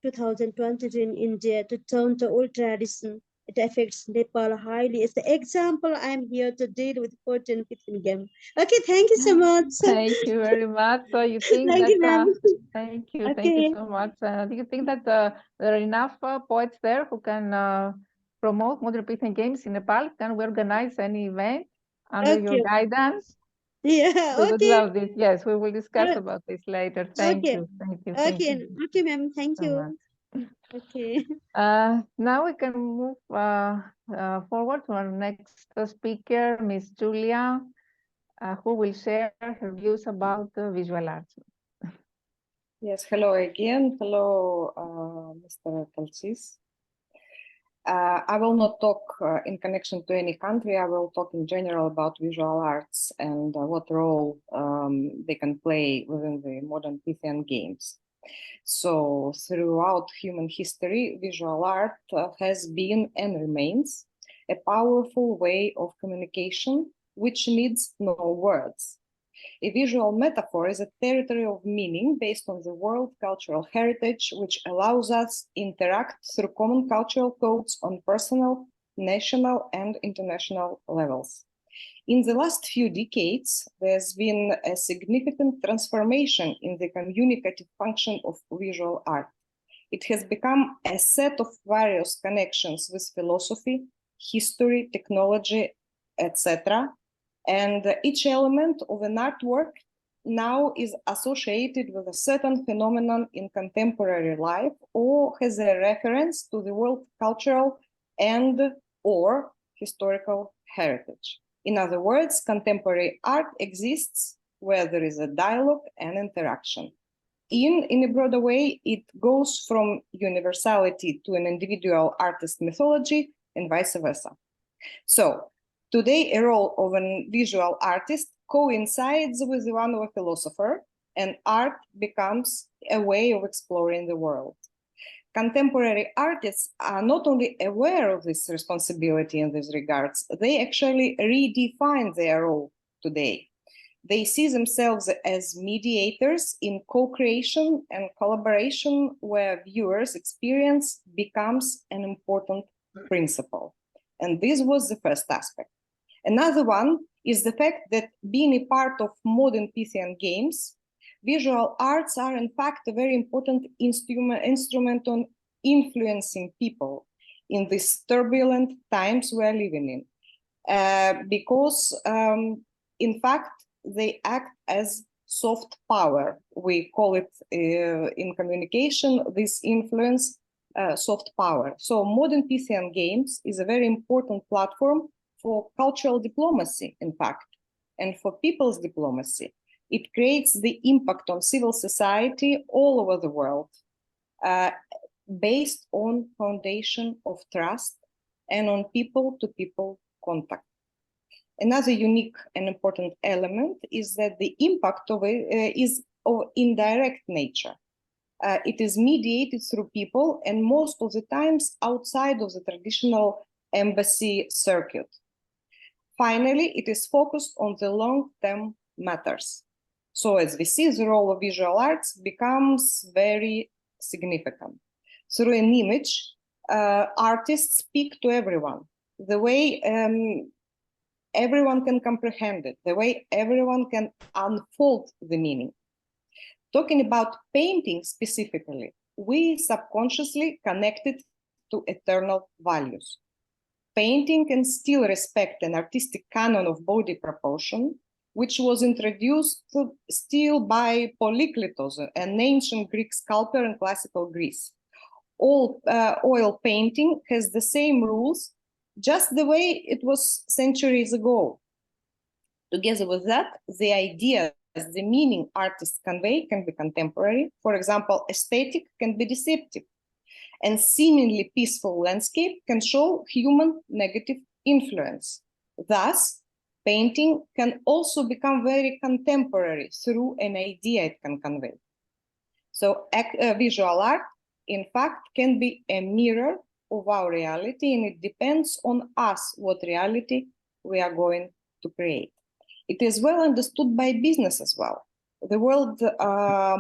2022 in India to turn to old tradition. It affects Nepal highly. As the example, I am here to deal with poetry and Pythian game. Okay, thank you so much. Thank you very much. So you think Thank that, you, ma'am. thank you Okay. so much. Do you think that there are enough poets there who can promote modern Pythian games in Nepal? Can we organize any event under your Okay. guidance? Yeah, We would okay. love this. Yes, we will discuss Uh, about this later. Thank Okay. you. Thank you. Okay. Okay, ma'am. Thank So you. much. Okay. Now we can move forward to our next speaker, Miss Julia, who will share her views about visual arts. Yes, hello again. Hello, Mr. Kalsis. I will not talk in connection to any country. I will talk in general about visual arts and what role they can play within the modern Pythian games. So throughout human history, visual art has been and remains a powerful way of communication which needs no words. A visual metaphor is a territory of meaning based on the world cultural heritage, which allows us to interact through common cultural codes on personal, national, and international levels. In the last few decades, there's been a significant transformation in the communicative function of visual art. It has become a set of various connections with philosophy, history, technology, etc. And each element of an artwork now is associated with a certain phenomenon in contemporary life or has a reference to the world cultural and or historical heritage. In other words, contemporary art exists where there is a dialogue and interaction. In a broader way, it goes from universality to an individual artist mythology and vice versa. So today, a role of a visual artist coincides with the one of a philosopher, and art becomes a way of exploring the world. Contemporary artists are not only aware of this responsibility in these regards, they actually redefine their role today. They see themselves as mediators in co-creation and collaboration where viewers' experience becomes an important principle. And this was the first aspect. Another one is the fact that being a part of modern Pythian games, visual arts are in fact a very important instrument on influencing people in these turbulent times we are living in. because in fact they act as soft power. We call it in communication, this influence, soft power. So Modern Pythian Games is a very important platform for cultural diplomacy, in fact, and for people's diplomacy. It creates the impact on civil society all over the world, based on foundation of trust and on people-to-people contact. Another unique and important element is that the impact of it is of indirect nature. It is mediated through people and most of the times outside of the traditional embassy circuit. Finally, it is focused on the long-term matters. So as we see, the role of visual arts becomes very significant. Through an image, artists speak to everyone. The way everyone can comprehend it, the way everyone can unfold the meaning. Talking about painting specifically, we subconsciously connect it to eternal values. Painting can still respect an artistic canon of body proportion, which was introduced still by Polykletos, an ancient Greek sculptor in classical Greece. All oil painting has the same rules, just the way it was centuries ago. Together with that, the ideas, the meaning artists convey can be contemporary. For example, aesthetic can be deceptive, and seemingly peaceful landscape can show human negative influence. Thus, painting can also become very contemporary through an idea it can convey. So visual art, in fact, can be a mirror of our reality, and it depends on us what reality we are going to create. It is well understood by business as well. The world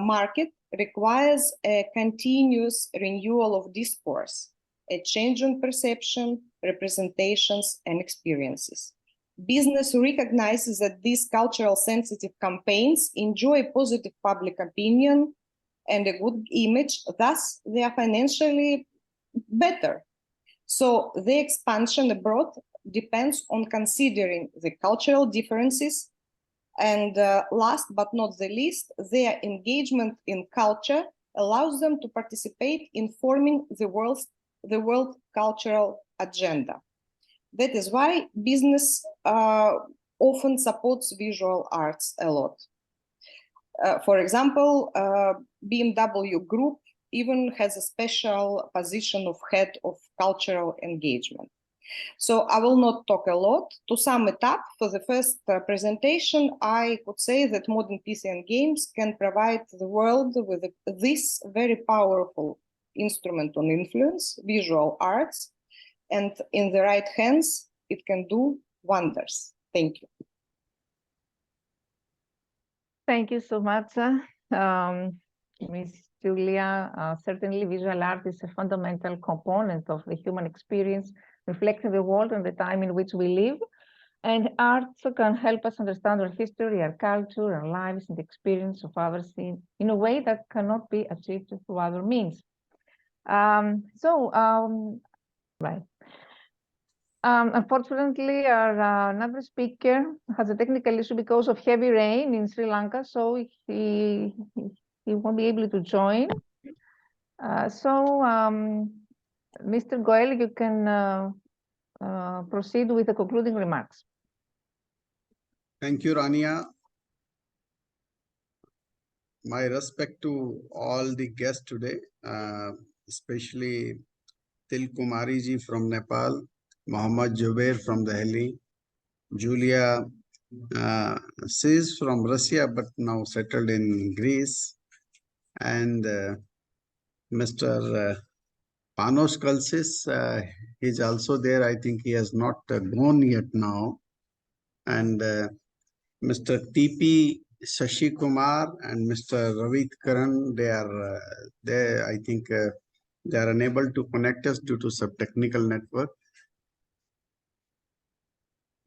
market requires a continuous renewal of discourse, a change in perception, representations, and experiences. Business recognizes that these cultural sensitive campaigns enjoy positive public opinion and a good image, thus they are financially better. So the expansion abroad depends on considering the cultural differences, and last but not the least, their engagement in culture allows them to participate in forming the world cultural agenda. That is why business often supports visual arts a lot. For example, BMW Group even has a special position of head of cultural engagement. So I will not talk a lot. To sum it up, for the first presentation, I could say that Modern Pythian Games can provide the world with this very powerful instrument on influence, visual arts, and in the right hands, it can do wonders. Thank you. Thank you so much, Ms. Julia. Certainly, visual art is a fundamental component of the human experience, reflecting the world and the time in which we live. And art can help us understand our history, our culture, our lives, and the experience of others in a way that cannot be achieved through other means. Unfortunately, our another speaker has a technical issue because of heavy rain in Sri Lanka, so he won't be able to join. Mr. Goel, you can proceed with the concluding remarks. Thank you, Rania. My respect to all the guests today, especially Tilkumari ji from Nepal, Mohammad Jubair from Delhi, Julia she's from Russia but now settled in Greece, and Mr. Panos Kalsis, he's also there. I think he has not gone yet now. And Mr. TP Shashi Kumar and Mr. Ravit Karan, I think they are unable to connect us due to some technical network.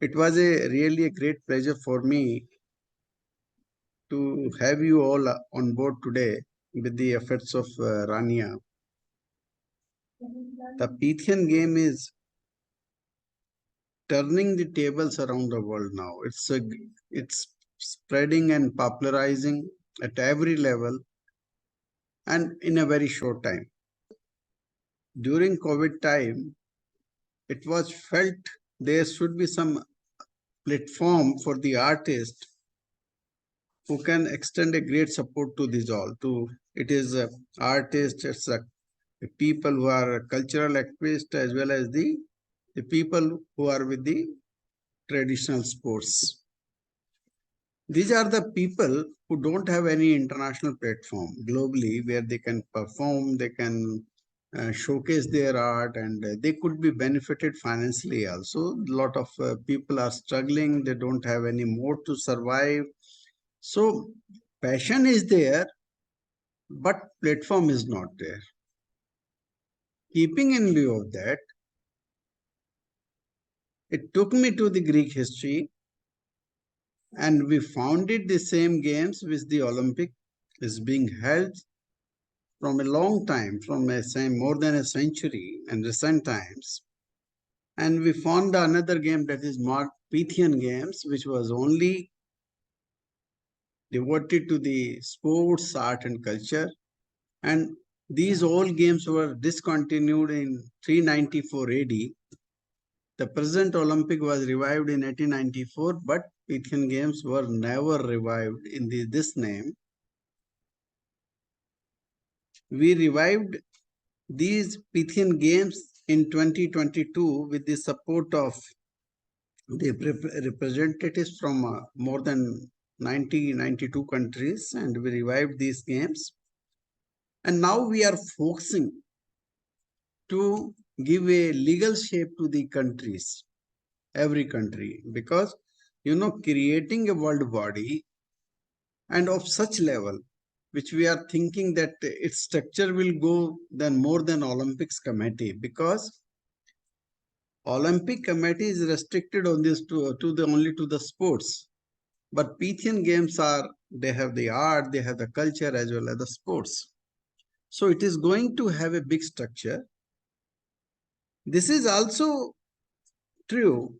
It was really a great pleasure for me to have you all on board today with the efforts of Rania. The Pythian game is turning the tables around the world now. It's spreading and popularizing at every level and in a very short time. During COVID time, it was felt there should be some platform for the artist who can extend a great support to this all. It is artists, it's people who are cultural activists as well as the people who are with the traditional sports. These are the people who don't have any international platform globally where they can perform, they can showcase their art, and they could be benefited financially also. A lot of people are struggling, they don't have any more to survive. So passion is there, but platform is not there. Keeping in view of that, it took me to the Greek history, and we founded the same games which the Olympic is being held from a long time, from more than a century in recent times. And we found another game that is Modern Pythian Games, which was only devoted to the sports, art, and culture. And these old games were discontinued in 394 AD. The present Olympic was revived in 1894, but Pythian Games were never revived in this name. We revived these Pythian Games in 2022 with the support of the representatives from more than 92 countries, and we revived these games. And now we are focusing to give a legal shape to the countries, every country, because creating a world body and of such level, which we are thinking that its structure will go then more than Olympics committee, because Olympic committee is restricted on this only to the sports, but Pythian Games they have the art, they have the culture as well as the sports. So it is going to have a big structure. This is also true.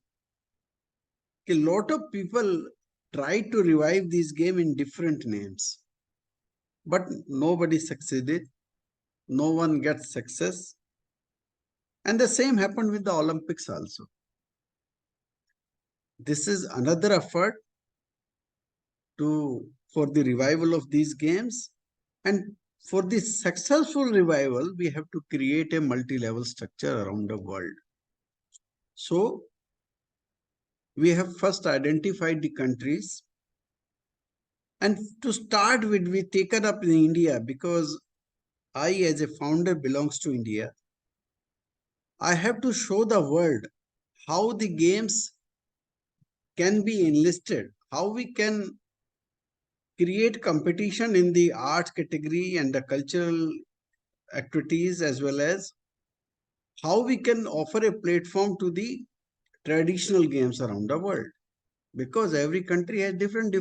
A lot of people try to revive this game in different names, but nobody succeeded. No one gets success. And the same happened with the Olympics also. This is another effort for the revival of these games. And for the successful revival, we have to create a multi-level structure around the world. So we have first identified the countries. And to start with, we taken up in India because I, as a founder, belongs to India. I have to show the world how the games can be enlisted, how we can create competition in the art category and the cultural activities, as well as how we can offer a platform to the traditional games around the world, because every country has different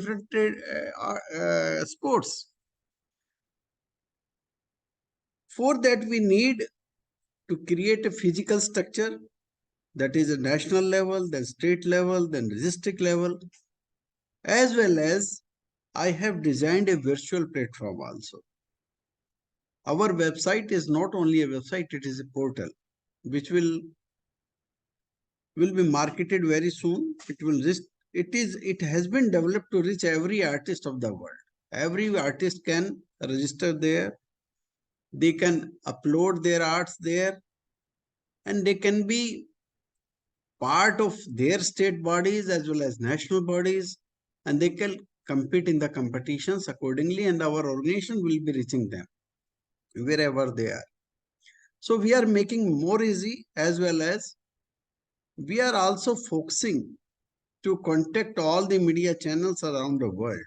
sports. For that, we need to create a physical structure that is a national level, then state level, then district level, as well as I have designed a virtual platform also. Our website is not only a website, it is a portal which will be marketed very soon. It has been developed to reach every artist of the world. Every artist can register there. They can upload their arts there, and they can be part of their state bodies as well as national bodies, and they can compete in the competitions accordingly, and our organization will be reaching them wherever they are. So we are making more easy, as well as we are also focusing to contact all the media channels around the world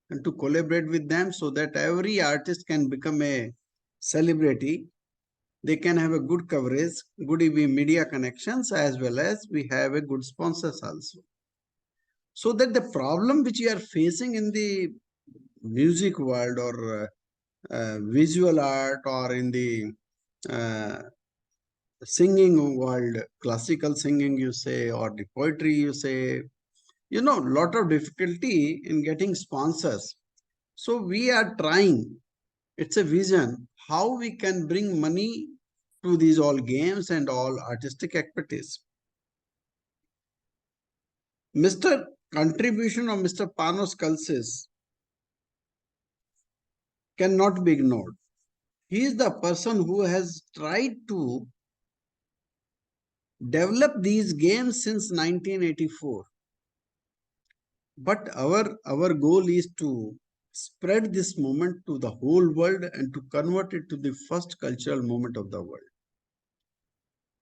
and to collaborate with them so that every artist can become a celebrity. They can have a good coverage, good media connections, as well as we have a good sponsors also. So that the problem which we are facing in the music world or visual art or in the singing world, classical singing you say, or the poetry you say, lot of difficulty in getting sponsors. So we are trying, it's a vision, how we can bring money to these all games and all artistic activities. Mr. Contribution of Mr. Panos Kalsis cannot be ignored. He is the person who has tried to develop these games since 1984. But our goal is to spread this movement to the whole world and to convert it to the first cultural movement of the world.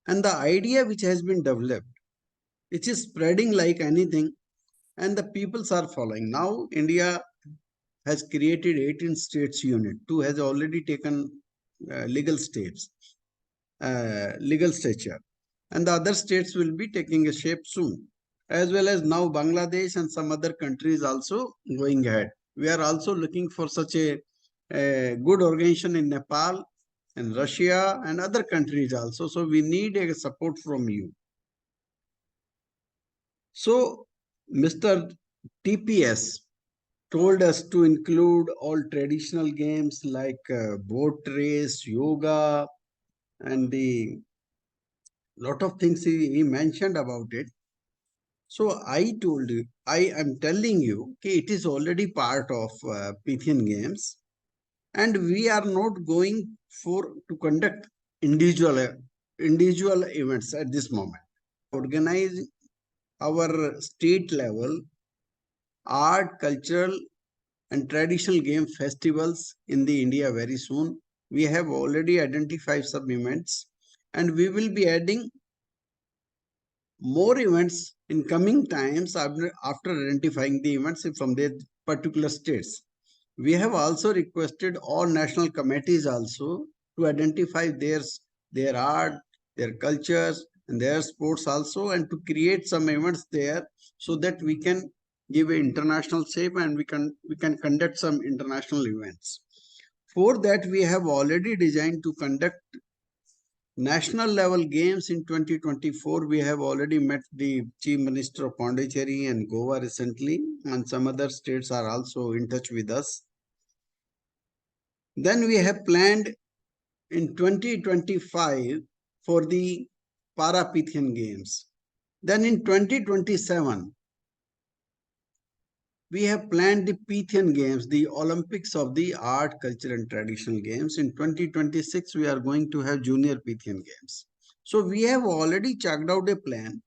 And the idea which has been developed, it is spreading like anything, and the peoples are following. Now India has created 18 states unit. 2 has already taken legal steps, legal stature, and the other states will be taking a shape soon, as well as now Bangladesh and some other countries also going ahead. We are also looking for such a good organization in Nepal and Russia and other countries also. So we need a support from you. So Mr. TPS told us to include all traditional games like boat race, yoga, and the lot of things he mentioned about it. So I told you, I am telling you, okay, it is already part of Pythian Games, and we are not going to conduct individual events at this moment. Organize our state level art, cultural, and traditional game festivals in the India very soon. We have already identified some events, and we will be adding more events in coming times after identifying the events from the particular states. We have also requested all national committees also to identify their art, their cultures, and their sports also, and to create some events there so that we can give an international shape and we can conduct some international events. For that, we have already designed to conduct national level games in 2024. We have already met the Chief Minister of Pondicherry and Goa recently, and some other states are also in touch with us. Then we have planned in 2025 for the Para-Pythian Games. Then in 2027, we have planned the Pythian Games, the Olympics of the art, culture, and traditional games. In 2026, we are going to have Junior Pythian Games. So we have already checked out a plan.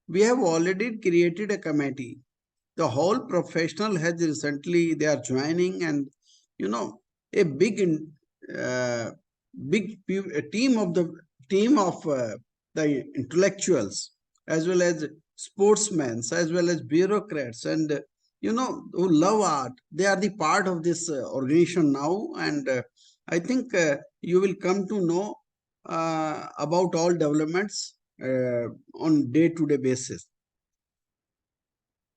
We have already created a committee. The whole professional has recently, they are joining, and a big team of the intellectuals, as well as sportsmen, as well as bureaucrats, and who love art. They are the part of this organization now, and I think you will come to know about all developments on day-to-day basis.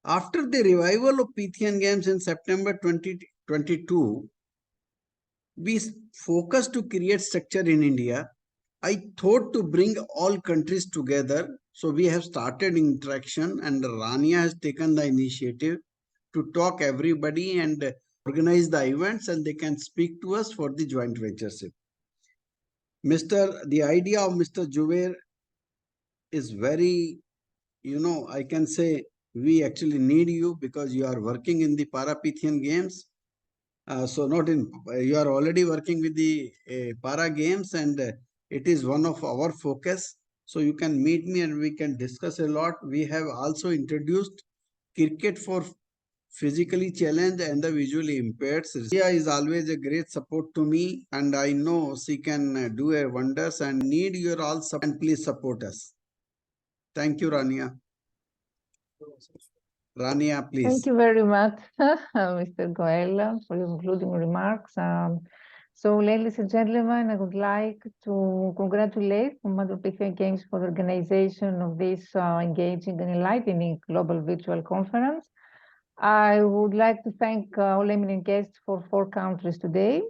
After the revival of Pythian Games in September 2022, we focused to create structure in India. I thought to bring all countries together. So we have started interaction, and Rania has taken the initiative to talk everybody and organize the events, and they can speak to us for the joint ventureship. The idea of Mr. Jubair is very, I can say we actually need you because you are working in the Para-Pythian Games. So not in, you are already working with the Para Games, and it is one of our focus. So you can meet me and we can discuss a lot. We have also introduced cricket for physically challenged and the visually impaired. Ria is always a great support to me, and I know she can do a wonders, and need your all support, and please support us. Thank you, Rania. Rania, please. Thank you very much, Mr. Goel, for your concluding remarks. So, ladies and gentlemen, I would like to congratulate Modern Pythian Games for the organization of this engaging and enlightening global virtual conference. I would like to thank all eminent guests for 4 countries today.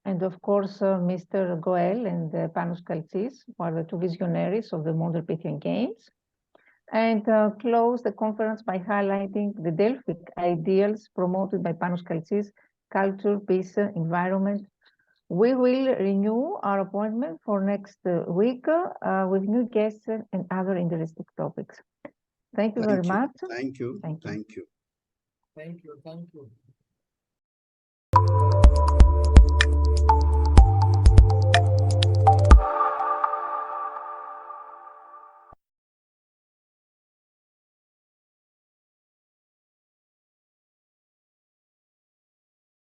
And of course, Mr. Goel and Panos Kaltsis, who are the two visionaries of the Modern Pythian Games. And close the conference by highlighting the Delphic ideals promoted by Panos Kaltsis, culture, peace, environment. We will renew our appointment for next week with new guests and other interesting topics. Thank you very much. Thank you. Thank you. Thank you. Thank you. Thank you.